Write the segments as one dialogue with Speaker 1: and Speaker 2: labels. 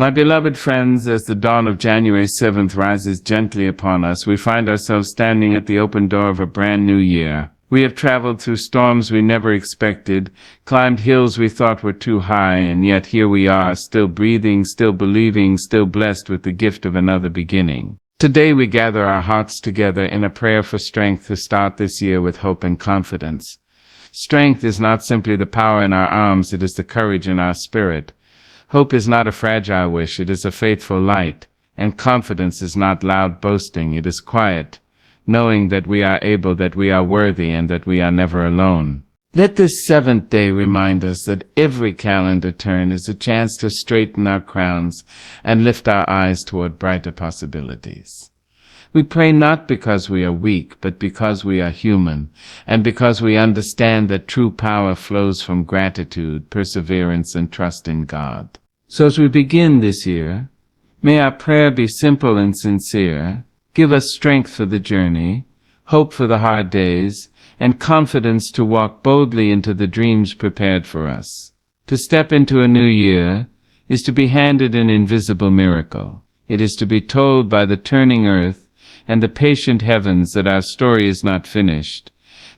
Speaker 1: My beloved friends, as the dawn of January 7th rises gently upon us, we find ourselves standing at the open door of a brand new year. We have traveled through storms we never expected, climbed hills we thought were too high, and yet here we are, still breathing, still believing, still blessed with the gift of another beginning. Today we gather our hearts together in a prayer for strength to start this year with hope and confidence. Strength is not simply the power in our arms, it is the courage in our spirit. Hope is not a fragile wish, it is a faithful light. And confidence is not loud boasting, it is quiet, knowing that we are able, that we are worthy, and that we are never alone. Let this seventh day remind us that every calendar turn is a chance to straighten our crowns and lift our eyes toward brighter possibilities. We pray not because we are weak, but because we are human, and because we understand that true power flows from gratitude, perseverance, and trust in God. So as we begin this year, may our prayer be simple and sincere. Give us strength for the journey, hope for the hard days, and confidence to walk boldly into the dreams prepared for us. To step into a new year is to be handed an invisible miracle. It is to be told by the turning earth and the patient heavens that our story is not finished,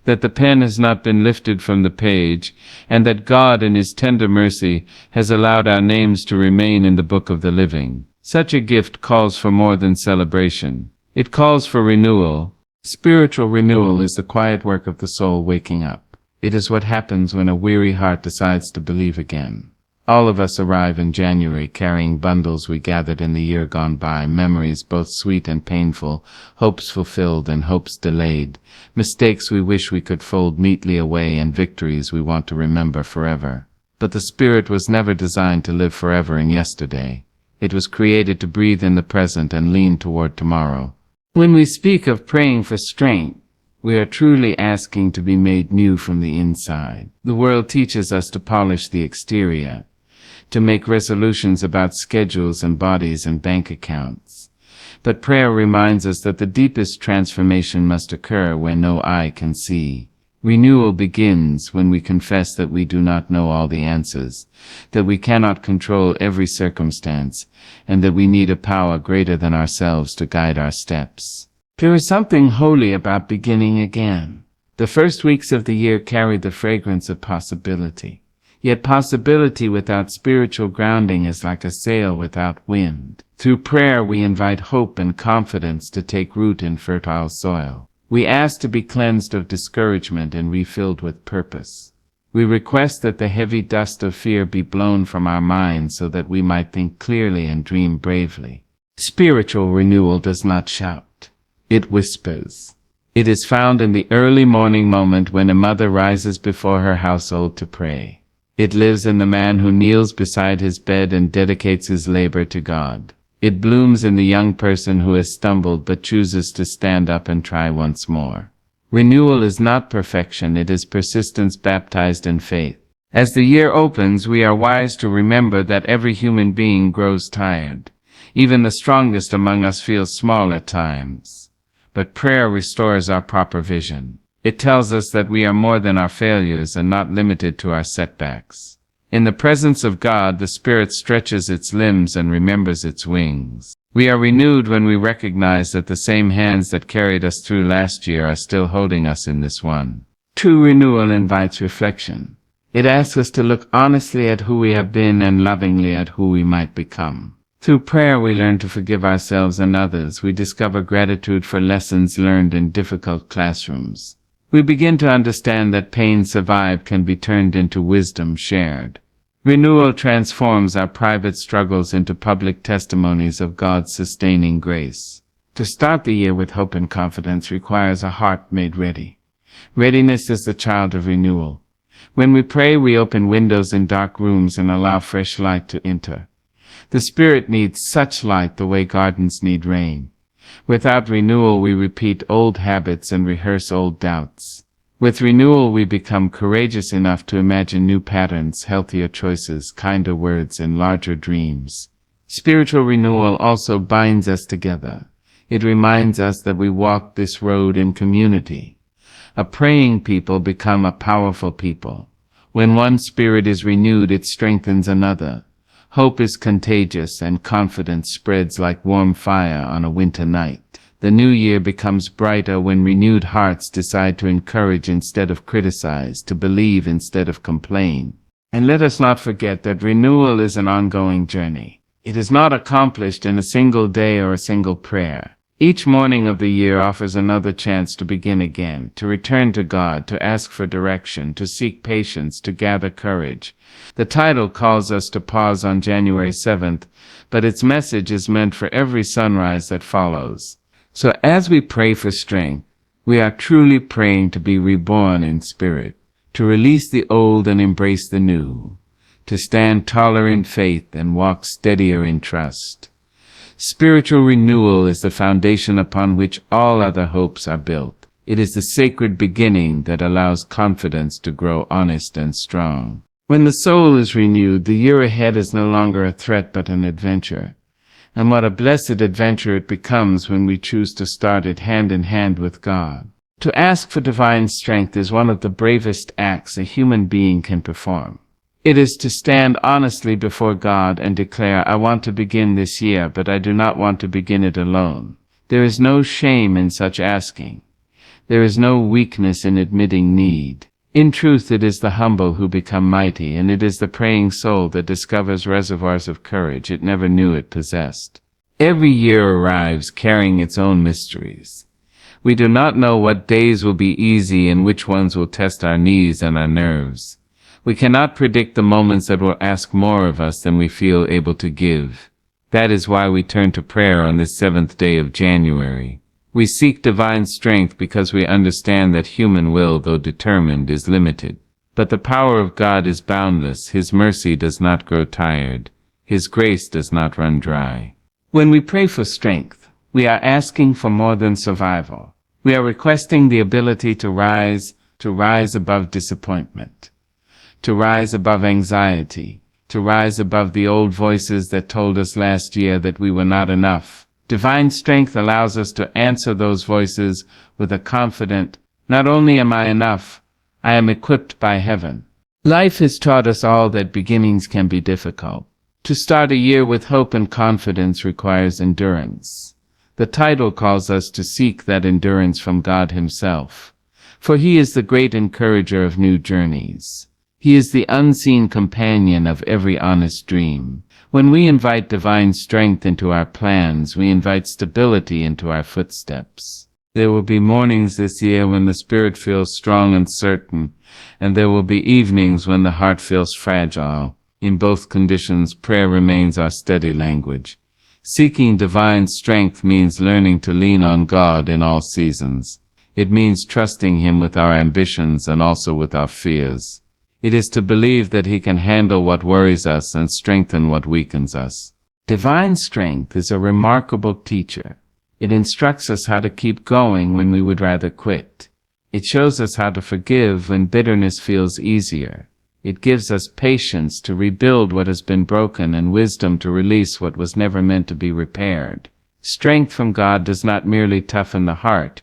Speaker 1: that the pen has not been lifted from the page, and that God in His tender mercy has allowed our names to remain in the book of the living. Such a gift calls for more than celebration. It calls for renewal. Spiritual renewal is the quiet work of the soul waking up. It is what happens when a weary heart decides to believe again. All of us arrive in January carrying bundles we gathered in the year gone by, memories both sweet and painful, hopes fulfilled and hopes delayed, mistakes we wish we could fold neatly away, and victories we want to remember forever. But the spirit was never designed to live forever in yesterday. It was created to breathe in the present and lean toward tomorrow. When we speak of praying for strength, we are truly asking to be made new from the inside. The world teaches us to polish the exterior, to make resolutions about schedules and bodies and bank accounts. But prayer reminds us that the deepest transformation must occur where no eye can see. Renewal begins when we confess that we do not know all the answers, that we cannot control every circumstance, and that we need a power greater than ourselves to guide our steps. There is something holy about beginning again. The first weeks of the year carry the fragrance of possibility. Yet possibility without spiritual grounding is like a sail without wind. Through prayer we invite hope and confidence to take root in fertile soil. We ask to be cleansed of discouragement and refilled with purpose. We request that the heavy dust of fear be blown from our minds so that we might think clearly and dream bravely. Spiritual renewal does not shout. It whispers. It is found in the early morning moment when a mother rises before her household to pray. It lives in the man who kneels beside his bed and dedicates his labor to God. It blooms in the young person who has stumbled but chooses to stand up and try once more. Renewal is not perfection, it is persistence baptized in faith. As the year opens, we are wise to remember that every human being grows tired. Even the strongest among us feels small at times. But prayer restores our proper vision. It tells us that we are more than our failures and not limited to our setbacks. In the presence of God, the spirit stretches its limbs and remembers its wings. We are renewed when we recognize that the same hands that carried us through last year are still holding us in this one. True renewal invites reflection. It asks us to look honestly at who we have been and lovingly at who we might become. Through prayer we learn to forgive ourselves and others. We discover gratitude for lessons learned in difficult classrooms. We begin to understand that pain survived can be turned into wisdom shared. Renewal transforms our private struggles into public testimonies of God's sustaining grace. To start the year with hope and confidence requires a heart made ready. Readiness is the child of renewal. When we pray, we open windows in dark rooms and allow fresh light to enter. The Spirit needs such light the way gardens need rain. Without renewal, we repeat old habits and rehearse old doubts. With renewal, we become courageous enough to imagine new patterns, healthier choices, kinder words, and larger dreams. Spiritual renewal also binds us together. It reminds us that we walk this road in community. A praying people become a powerful people. When one spirit is renewed, it strengthens another. Hope is contagious, and confidence spreads like warm fire on a winter night. The new year becomes brighter when renewed hearts decide to encourage instead of criticize, to believe instead of complain. And let us not forget that renewal is an ongoing journey. It is not accomplished in a single day or a single prayer. Each morning of the year offers another chance to begin again, to return to God, to ask for direction, to seek patience, to gather courage. The title calls us to pause on January 7th, but its message is meant for every sunrise that follows. So as we pray for strength, we are truly praying to be reborn in spirit, to release the old and embrace the new, to stand taller in faith and walk steadier in trust. Spiritual renewal is the foundation upon which all other hopes are built. It is the sacred beginning that allows confidence to grow honest and strong. When the soul is renewed, the year ahead is no longer a threat but an adventure. And what a blessed adventure it becomes when we choose to start it hand in hand with God. To ask for divine strength is one of the bravest acts a human being can perform. It is to stand honestly before God and declare, I want to begin this year, but I do not want to begin it alone. There is no shame in such asking. There is no weakness in admitting need. In truth, it is the humble who become mighty, and it is the praying soul that discovers reservoirs of courage it never knew it possessed. Every year arrives carrying its own mysteries. We do not know what days will be easy and which ones will test our knees and our nerves. We cannot predict the moments that will ask more of us than we feel able to give. That is why we turn to prayer on this 7th day of January. We seek divine strength because we understand that human will, though determined, is limited. But the power of God is boundless. His mercy does not grow tired. His grace does not run dry. When we pray for strength, we are asking for more than survival. We are requesting the ability to rise above disappointment, to rise above anxiety, to rise above the old voices that told us last year that we were not enough. Divine strength allows us to answer those voices with a confident, not only am I enough, I am equipped by heaven. Life has taught us all that beginnings can be difficult. To start a year with hope and confidence requires endurance. The title calls us to seek that endurance from God Himself, for He is the great encourager of new journeys. He is the unseen companion of every honest dream. When we invite divine strength into our plans, we invite stability into our footsteps. There will be mornings this year when the spirit feels strong and certain, and there will be evenings when the heart feels fragile. In both conditions, prayer remains our steady language. Seeking divine strength means learning to lean on God in all seasons. It means trusting Him with our ambitions and also with our fears. It is to believe that He can handle what worries us and strengthen what weakens us. Divine strength is a remarkable teacher. It instructs us how to keep going when we would rather quit. It shows us how to forgive when bitterness feels easier. It gives us patience to rebuild what has been broken and wisdom to release what was never meant to be repaired. Strength from God does not merely toughen the heart.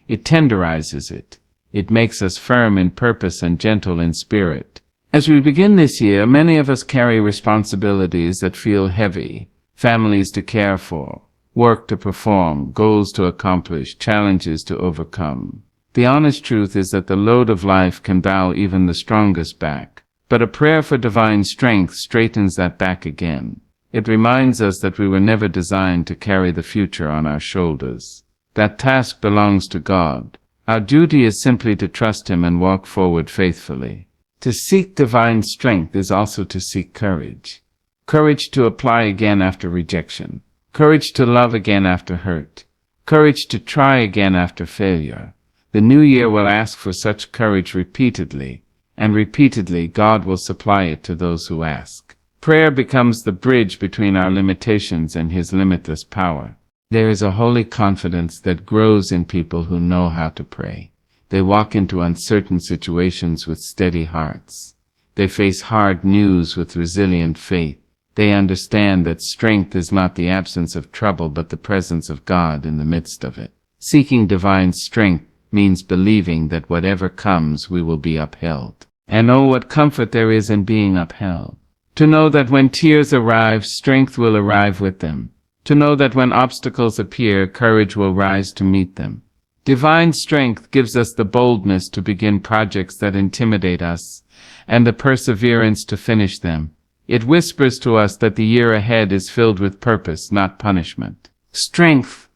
Speaker 1: It tenderizes it. It makes us firm in purpose and gentle in spirit. As we begin this year, many of us carry responsibilities that feel heavy, families to care for, work to perform, goals to accomplish, challenges to overcome. The honest truth is that the load of life can bow even the strongest back. But a prayer for divine strength straightens that back again. It reminds us that we were never designed to carry the future on our shoulders. That task belongs to God. Our duty is simply to trust Him and walk forward faithfully. To seek divine strength is also to seek courage. Courage to apply again after rejection. Courage to love again after hurt. Courage to try again after failure. The new year will ask for such courage repeatedly, and repeatedly God will supply it to those who ask. Prayer becomes the bridge between our limitations and His limitless power. There is a holy confidence that grows in people who know how to pray. They walk into uncertain situations with steady hearts. They face hard news with resilient faith. They understand that strength is not the absence of trouble but the presence of God in the midst of it. Seeking divine strength means believing that whatever comes we will be upheld. And oh, what comfort there is in being upheld. To know that when tears arrive, strength will arrive with them. To know that when obstacles appear, courage will rise to meet them. Divine strength gives us the boldness to begin projects that intimidate us, and the perseverance to finish them. It whispers to us that the year ahead is filled with purpose, not punishment. Strength,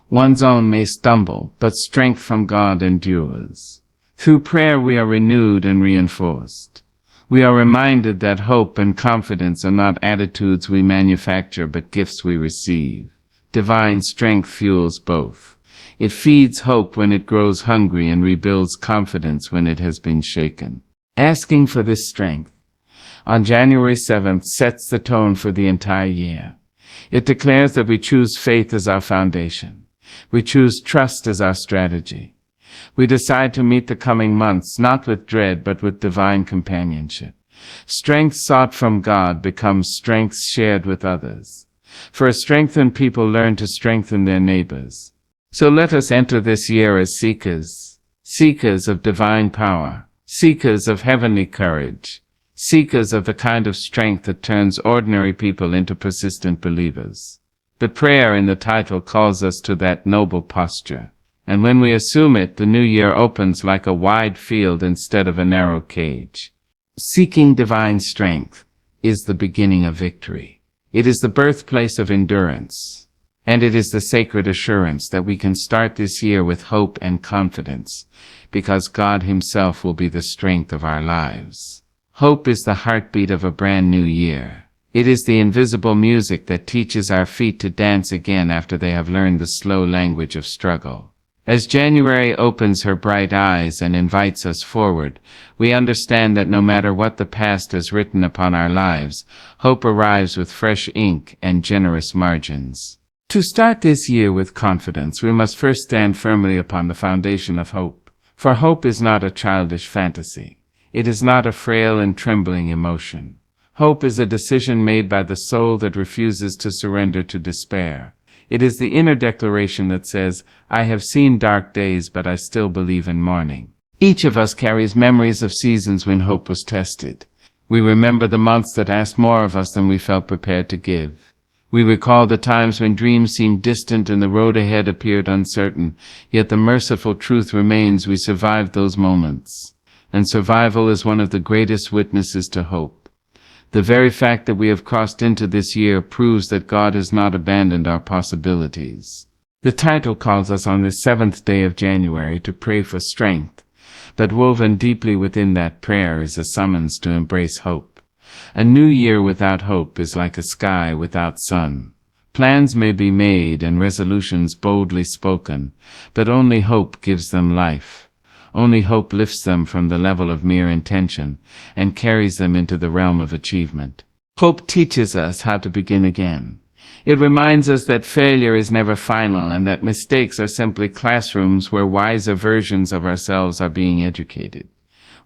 Speaker 1: one's own may stumble, but strength from God endures. Through prayer we are renewed and reinforced. We are reminded that hope and confidence are not attitudes we manufacture, but gifts we receive. Divine strength fuels both. It feeds hope when it grows hungry and rebuilds confidence when it has been shaken. Asking for this strength on January 7th sets the tone for the entire year. It declares that we choose faith as our foundation. We choose trust as our strategy. We decide to meet the coming months not with dread but with divine companionship. Strength sought from God becomes strength shared with others. For a strengthened people learn to strengthen their neighbors. So let us enter this year as seekers of divine power, seekers of heavenly courage, seekers of the kind of strength that turns ordinary people into persistent believers. The prayer in the title calls us to that noble posture. And when we assume it, the new year opens like a wide field instead of a narrow cage. Seeking divine strength is the beginning of victory. It is the birthplace of endurance. And it is the sacred assurance that we can start this year with hope and confidence, because God Himself will be the strength of our lives. Hope is the heartbeat of a brand new year. It is the invisible music that teaches our feet to dance again after they have learned the slow language of struggle. As January opens her bright eyes and invites us forward, we understand that no matter what the past has written upon our lives, hope arrives with fresh ink and generous margins. To start this year with confidence, we must first stand firmly upon the foundation of hope. For hope is not a childish fantasy. It is not a frail and trembling emotion. Hope is a decision made by the soul that refuses to surrender to despair. It is the inner declaration that says, I have seen dark days, but I still believe in morning. Each of us carries memories of seasons when hope was tested. We remember the months that asked more of us than we felt prepared to give. We recall the times when dreams seemed distant and the road ahead appeared uncertain, yet the merciful truth remains we survived those moments. And survival is one of the greatest witnesses to hope. The very fact that we have crossed into this year proves that God has not abandoned our possibilities. The title calls us on the 7th day of January to pray for strength, but woven deeply within that prayer is a summons to embrace hope. A new year without hope is like a sky without sun. Plans may be made and resolutions boldly spoken, but only hope gives them life. Only hope lifts them from the level of mere intention and carries them into the realm of achievement. Hope teaches us how to begin again. It reminds us that failure is never final and that mistakes are simply classrooms where wiser versions of ourselves are being educated.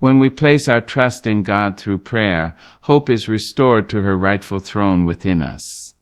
Speaker 1: When we place our trust in God through prayer, hope is restored to her rightful throne within us.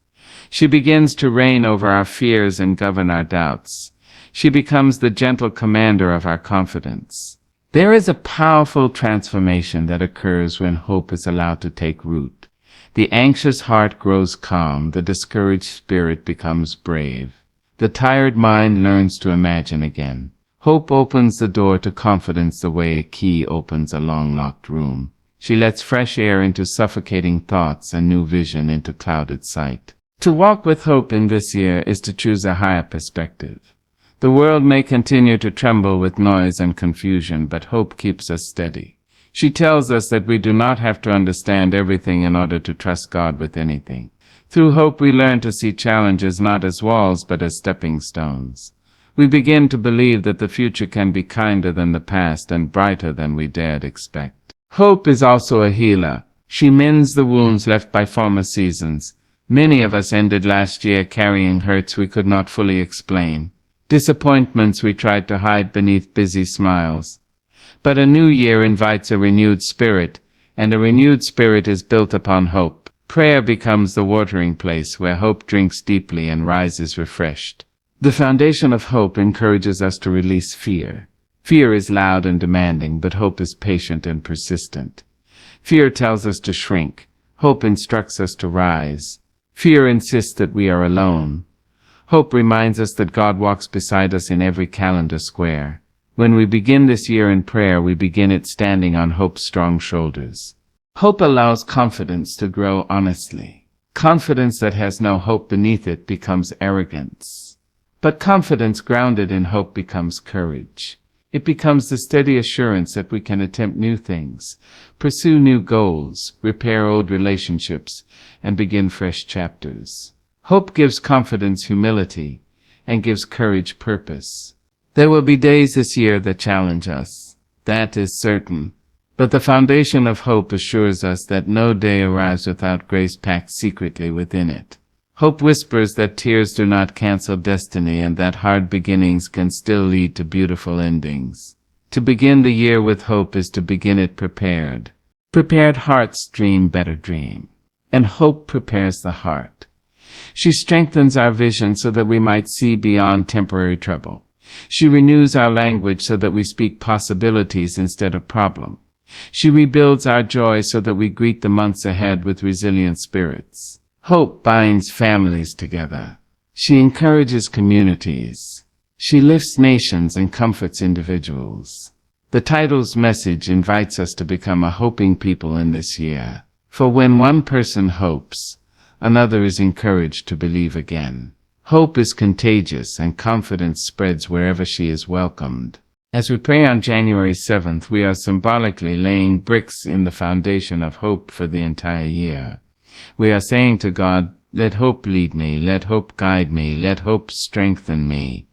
Speaker 1: She begins to reign over our fears and govern our doubts. She becomes the gentle commander of our confidence. There is a powerful transformation that occurs when hope is allowed to take root. The anxious heart grows calm, the discouraged spirit becomes brave. The tired mind learns to imagine again. Hope opens the door to confidence the way a key opens a long-locked room. She lets fresh air into suffocating thoughts and new vision into clouded sight. To walk with hope in this year is to choose a higher perspective. The world may continue to tremble with noise and confusion, but hope keeps us steady. She tells us that we do not have to understand everything in order to trust God with anything. Through hope we learn to see challenges not as walls but as stepping stones. We begin to believe that the future can be kinder than the past and brighter than we dared expect. Hope is also a healer. She mends the wounds left by former seasons. Many of us ended last year carrying hurts we could not fully explain. Disappointments we tried to hide beneath busy smiles. But a new year invites a renewed spirit, and a renewed spirit is built upon hope. Prayer becomes the watering place where hope drinks deeply and rises refreshed. The foundation of hope encourages us to release fear. Fear is loud and demanding, but hope is patient and persistent. Fear tells us to shrink. Hope instructs us to rise. Fear insists that we are alone. Hope reminds us that God walks beside us in every calendar square. When we begin this year in prayer, we begin it standing on hope's strong shoulders. Hope allows confidence to grow honestly. Confidence that has no hope beneath it becomes arrogance. But confidence grounded in hope becomes courage. It becomes the steady assurance that we can attempt new things, pursue new goals, repair old relationships, and begin fresh chapters. Hope gives confidence humility and gives courage purpose. There will be days this year that challenge us. That is certain. But the foundation of hope assures us that no day arrives without grace packed secretly within it. Hope whispers that tears do not cancel destiny and that hard beginnings can still lead to beautiful endings. To begin the year with hope is to begin it prepared. Prepared hearts dream better dream. And hope prepares the heart. She strengthens our vision so that we might see beyond temporary trouble. She renews our language so that we speak possibilities instead of problems. She rebuilds our joy so that we greet the months ahead with resilient spirits. Hope binds families together. She encourages communities. She lifts nations and comforts individuals. The title's message invites us to become a hoping people in this year. For when one person hopes, another is encouraged to believe again. Hope is contagious and confidence spreads wherever she is welcomed. As we pray on January 7th, we are symbolically laying bricks in the foundation of hope for the entire year. We are saying to God, let hope lead me, let hope guide me, let hope strengthen me.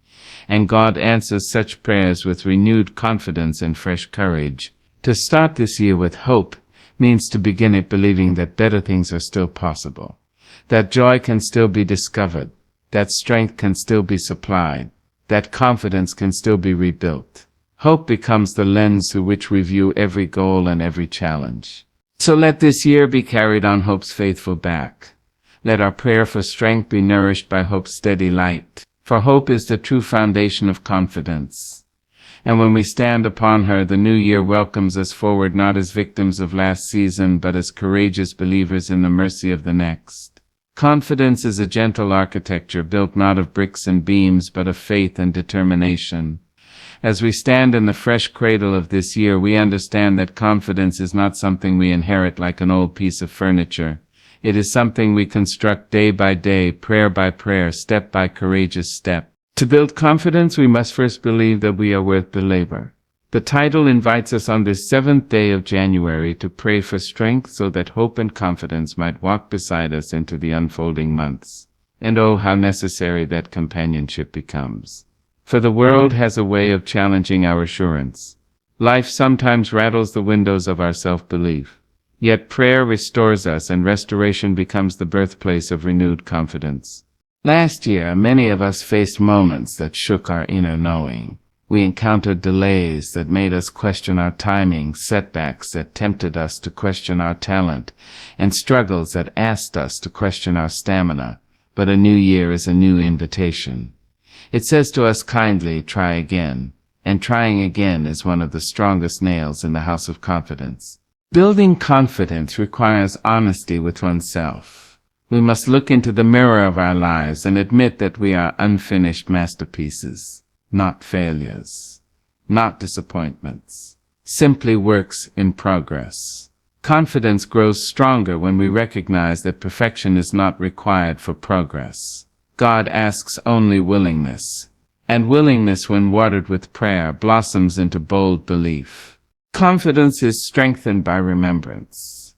Speaker 1: And God answers such prayers with renewed confidence and fresh courage. To start this year with hope means to begin it believing that better things are still possible, that joy can still be discovered, that strength can still be supplied, that confidence can still be rebuilt. Hope becomes the lens through which we view every goal and every challenge. So let this year be carried on hope's faithful back. Let our prayer for strength be nourished by hope's steady light. For hope is the true foundation of confidence. And when we stand upon her, the new year welcomes us forward not as victims of last season, but as courageous believers in the mercy of the next. Confidence is a gentle architecture built not of bricks and beams, but of faith and determination. As we stand in the fresh cradle of this year, we understand that confidence is not something we inherit like an old piece of furniture. It is something we construct day by day, prayer by prayer, step by courageous step. To build confidence, we must first believe that we are worth the labor. The title invites us on this 7th day of January to pray for strength so that hope and confidence might walk beside us into the unfolding months. And oh, how necessary that companionship becomes. For the world has a way of challenging our assurance. Life sometimes rattles the windows of our self-belief. Yet prayer restores us and restoration becomes the birthplace of renewed confidence. Last year, many of us faced moments that shook our inner knowing. We encountered delays that made us question our timing, setbacks that tempted us to question our talent, and struggles that asked us to question our stamina. But a new year is a new invitation. It says to us kindly, try again. And trying again is one of the strongest nails in the house of confidence. Building confidence requires honesty with oneself. We must look into the mirror of our lives and admit that we are unfinished masterpieces, not failures, not disappointments, simply works in progress. Confidence grows stronger when we recognize that perfection is not required for progress. God asks only willingness, and willingness, when watered with prayer, blossoms into bold belief. Confidence is strengthened by remembrance.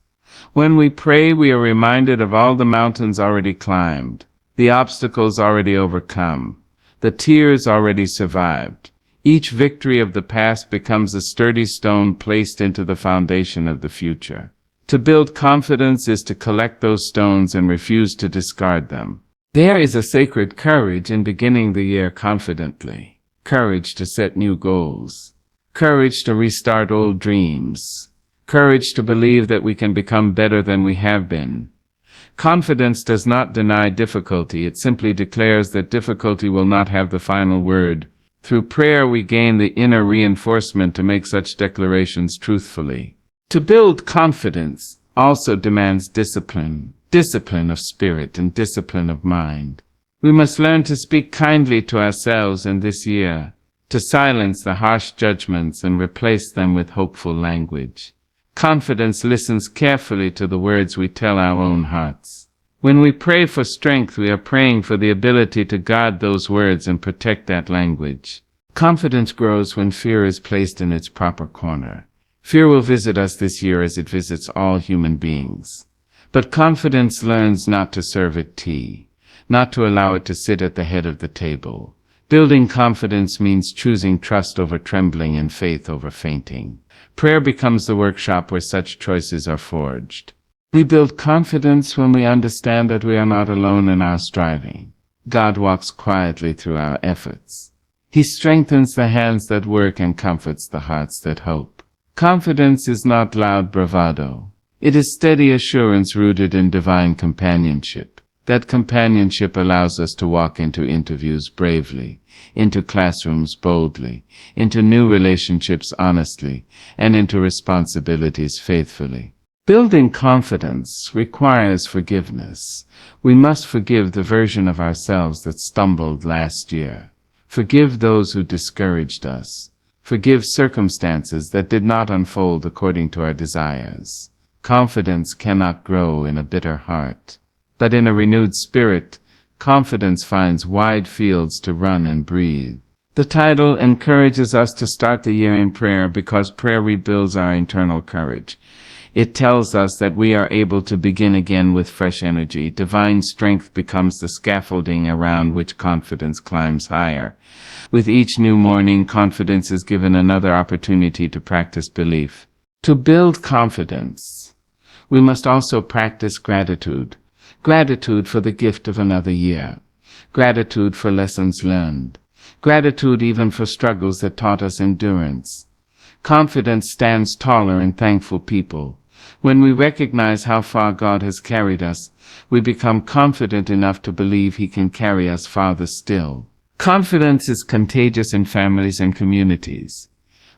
Speaker 1: When we pray, we are reminded of all the mountains already climbed, the obstacles already overcome, the tears already survived. Each victory of the past becomes a sturdy stone placed into the foundation of the future. To build confidence is to collect those stones and refuse to discard them. There is a sacred courage in beginning the year confidently. Courage to set new goals. Courage to restart old dreams. Courage to believe that we can become better than we have been. Confidence does not deny difficulty, it simply declares that difficulty will not have the final word. Through prayer we gain the inner reinforcement to make such declarations truthfully. To build confidence, also demands discipline, discipline of spirit and discipline of mind. We must learn to speak kindly to ourselves in this year, to silence the harsh judgments and replace them with hopeful language. Confidence listens carefully to the words we tell our own hearts. When we pray for strength, we are praying for the ability to guard those words and protect that language. Confidence grows when fear is placed in its proper corner. Fear will visit us this year as it visits all human beings. But confidence learns not to serve it tea, not to allow it to sit at the head of the table. Building confidence means choosing trust over trembling and faith over fainting. Prayer becomes the workshop where such choices are forged. We build confidence when we understand that we are not alone in our striving. God walks quietly through our efforts. He strengthens the hands that work and comforts the hearts that hope. Confidence is not loud bravado. It is steady assurance rooted in divine companionship. That companionship allows us to walk into interviews bravely, into classrooms boldly, into new relationships honestly, and into responsibilities faithfully. Building confidence requires forgiveness. We must forgive the version of ourselves that stumbled last year. Forgive those who discouraged us. Forgive circumstances that did not unfold according to our desires. Confidence cannot grow in a bitter heart. But in a renewed spirit, confidence finds wide fields to run and breathe. The title encourages us to start the year in prayer because prayer rebuilds our internal courage. It tells us that we are able to begin again with fresh energy. Divine strength becomes the scaffolding around which confidence climbs higher. With each new morning, confidence is given another opportunity to practice belief. To build confidence, we must also practice gratitude. Gratitude for the gift of another year. Gratitude for lessons learned. Gratitude even for struggles that taught us endurance. Confidence stands taller in thankful people. When we recognize how far God has carried us, we become confident enough to believe He can carry us farther still. Confidence is contagious in families and communities.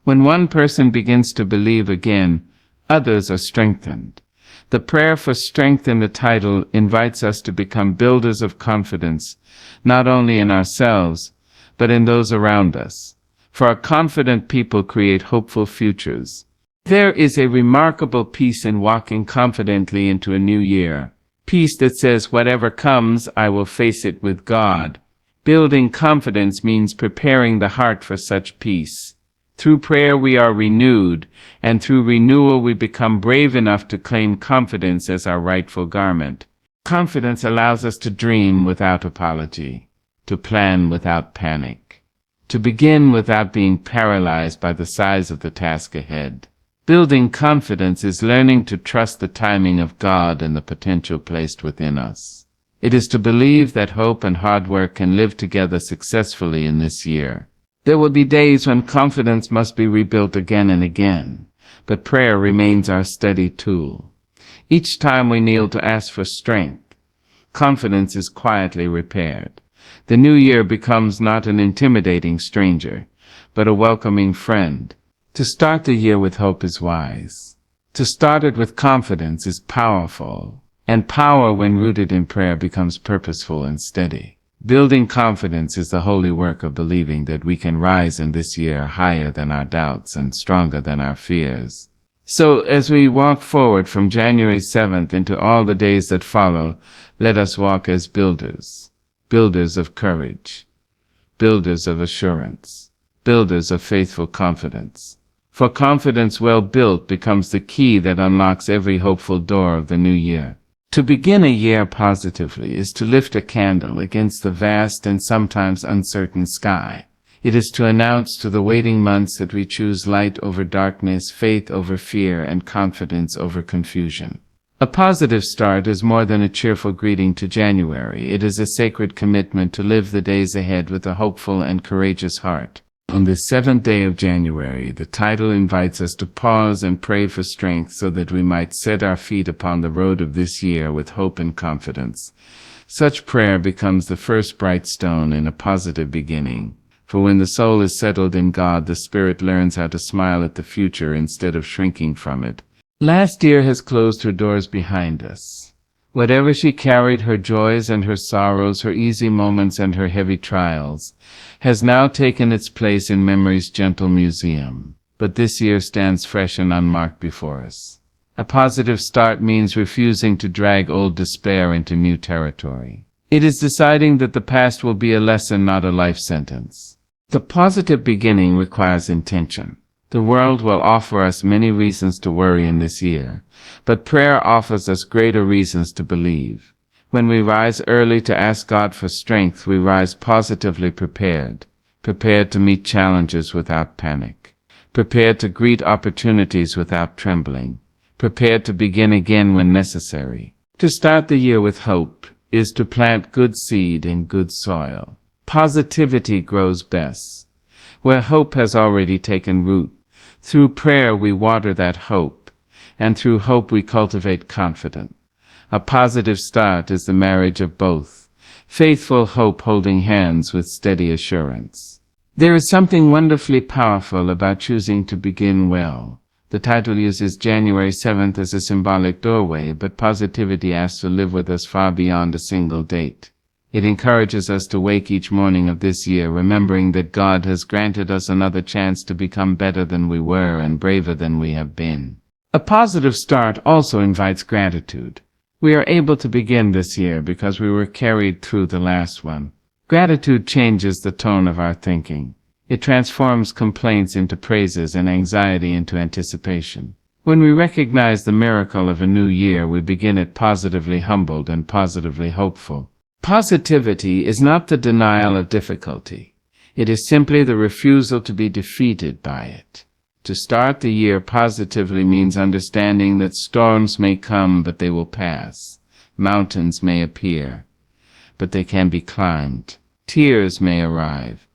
Speaker 1: When one person begins to believe again, others are strengthened. The prayer for strength in the title invites us to become builders of confidence, not only in ourselves, but in those around us. For a confident people create hopeful futures. There is a remarkable peace in walking confidently into a new year. Peace that says, whatever comes, I will face it with God. Building confidence means preparing the heart for such peace. Through prayer we are renewed, and through renewal we become brave enough to claim confidence as our rightful garment. Confidence allows us to dream without apology, to plan without panic, to begin without being paralyzed by the size of the task ahead. Building confidence is learning to trust the timing of God and the potential placed within us. It is to believe that hope and hard work can live together successfully in this year. There will be days when confidence must be rebuilt again and again, but prayer remains our steady tool. Each time we kneel to ask for strength, confidence is quietly repaired. The new year becomes not an intimidating stranger, but a welcoming friend. To start the year with hope is wise. To start it with confidence is powerful, and power when rooted in prayer becomes purposeful and steady. Building confidence is the holy work of believing that we can rise in this year higher than our doubts and stronger than our fears. So, as we walk forward from January 7th into all the days that follow, let us walk as builders. Builders of courage. Builders of assurance. Builders of faithful confidence. For confidence well built becomes the key that unlocks every hopeful door of the new year. To begin a year positively is to lift a candle against the vast and sometimes uncertain sky. It is to announce to the waiting months that we choose light over darkness, faith over fear, and confidence over confusion. A positive start is more than a cheerful greeting to January. It is a sacred commitment to live the days ahead with a hopeful and courageous heart. On the 7th day of January, the title invites us to pause and pray for strength so that we might set our feet upon the road of this year with hope and confidence. Such prayer becomes the first bright stone in a positive beginning. For when the soul is settled in God, the spirit learns how to smile at the future instead of shrinking from it. Last year has closed her doors behind us. Whatever she carried, her joys and her sorrows, her easy moments and her heavy trials, has now taken its place in memory's gentle museum. But this year stands fresh and unmarked before us. A positive start means refusing to drag old despair into new territory. It is deciding that the past will be a lesson, not a life sentence. The positive beginning requires intention. The world will offer us many reasons to worry in this year, but prayer offers us greater reasons to believe. When we rise early to ask God for strength, we rise positively prepared to meet challenges without panic, prepared to greet opportunities without trembling, prepared to begin again when necessary. To start the year with hope is to plant good seed in good soil. Positivity grows best where hope has already taken root. Through prayer we water that hope, and through hope we cultivate confidence. A positive start is the marriage of both, faithful hope holding hands with steady assurance. There is something wonderfully powerful about choosing to begin well. The title uses January 7th as a symbolic doorway, but positivity asks to live with us far beyond a single date. It encourages us to wake each morning of this year remembering that God has granted us another chance to become better than we were and braver than we have been. A positive start also invites gratitude. We are able to begin this year because we were carried through the last one. Gratitude changes the tone of our thinking. It transforms complaints into praises and anxiety into anticipation. When we recognize the miracle of a new year, we begin it positively humbled and positively hopeful. Positivity is not the denial of difficulty. It is simply the refusal to be defeated by it. To start the year positively means understanding that storms may come, but they will pass. Mountains may appear, but they can be climbed. Tears may arrive,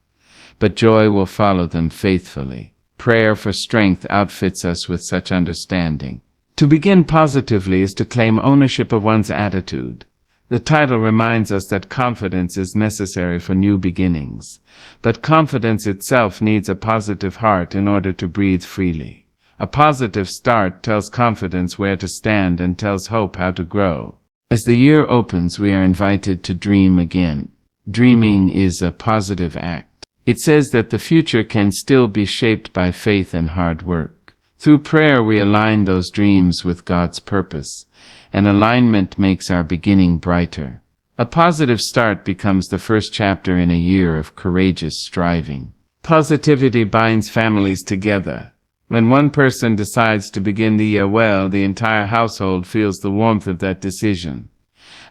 Speaker 1: but joy will follow them faithfully. Prayer for strength outfits us with such understanding. To begin positively is to claim ownership of one's attitude. The title reminds us that confidence is necessary for new beginnings, but confidence itself needs a positive heart in order to breathe freely. A positive start tells confidence where to stand and tells hope how to grow. As the year opens, we are invited to dream again. Dreaming is a positive act. It says that the future can still be shaped by faith and hard work. Through prayer, we align those dreams with God's purpose, and alignment makes our beginning brighter. A positive start becomes the first chapter in a year of courageous striving. Positivity binds families together. When one person decides to begin the year well, the entire household feels the warmth of that decision.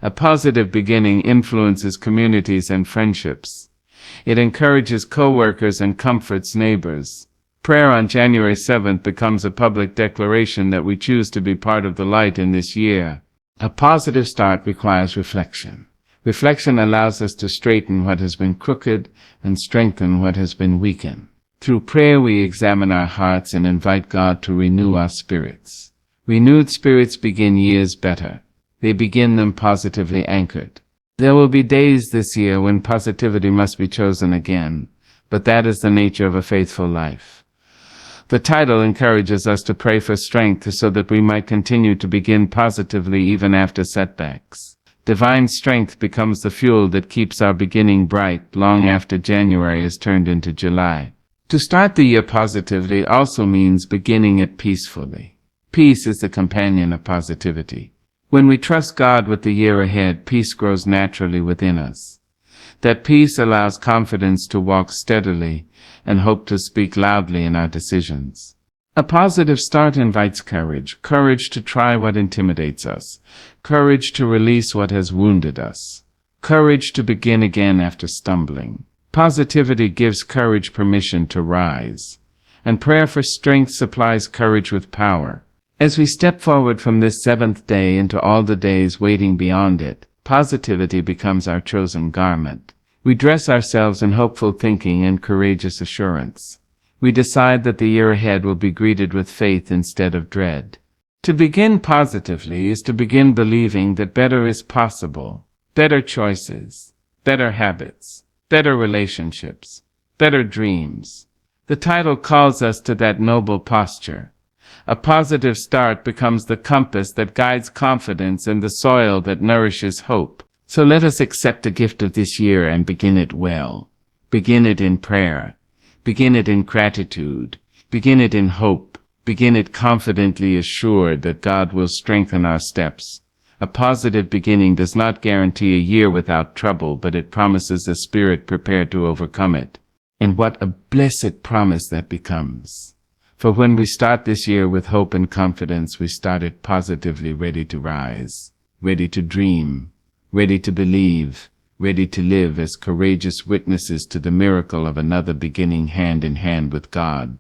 Speaker 1: A positive beginning influences communities and friendships. It encourages co-workers and comforts neighbors. Prayer on January 7th becomes a public declaration that we choose to be part of the light in this year. A positive start requires reflection. Reflection allows us to straighten what has been crooked and strengthen what has been weakened. Through prayer we examine our hearts and invite God to renew our spirits. Renewed spirits begin years better. They begin them positively anchored. There will be days this year when positivity must be chosen again, but that is the nature of a faithful life. The title encourages us to pray for strength so that we might continue to begin positively even after setbacks. Divine strength becomes the fuel that keeps our beginning bright long after January is turned into July. To start the year positively also means beginning it peacefully. Peace is the companion of positivity. When we trust God with the year ahead, peace grows naturally within us. That peace allows confidence to walk steadily and hope to speak loudly in our decisions. A positive start invites courage. Courage to try what intimidates us. Courage to release what has wounded us. Courage to begin again after stumbling. Positivity gives courage permission to rise. And prayer for strength supplies courage with power. As we step forward from this seventh day into all the days waiting beyond it, positivity becomes our chosen garment. We dress ourselves in hopeful thinking and courageous assurance. We decide that the year ahead will be greeted with faith instead of dread. To begin positively is to begin believing that better is possible. Better choices, better habits, better relationships, better dreams. The title calls us to that noble posture. A positive start becomes the compass that guides confidence and the soil that nourishes hope. So let us accept the gift of this year and begin it well. Begin it in prayer. Begin it in gratitude. Begin it in hope. Begin it confidently assured that God will strengthen our steps. A positive beginning does not guarantee a year without trouble, but it promises a spirit prepared to overcome it. And what a blessed promise that becomes. For when we start this year with hope and confidence, we start it positively, ready to rise, ready to dream, ready to believe, ready to live as courageous witnesses to the miracle of another beginning hand in hand with God.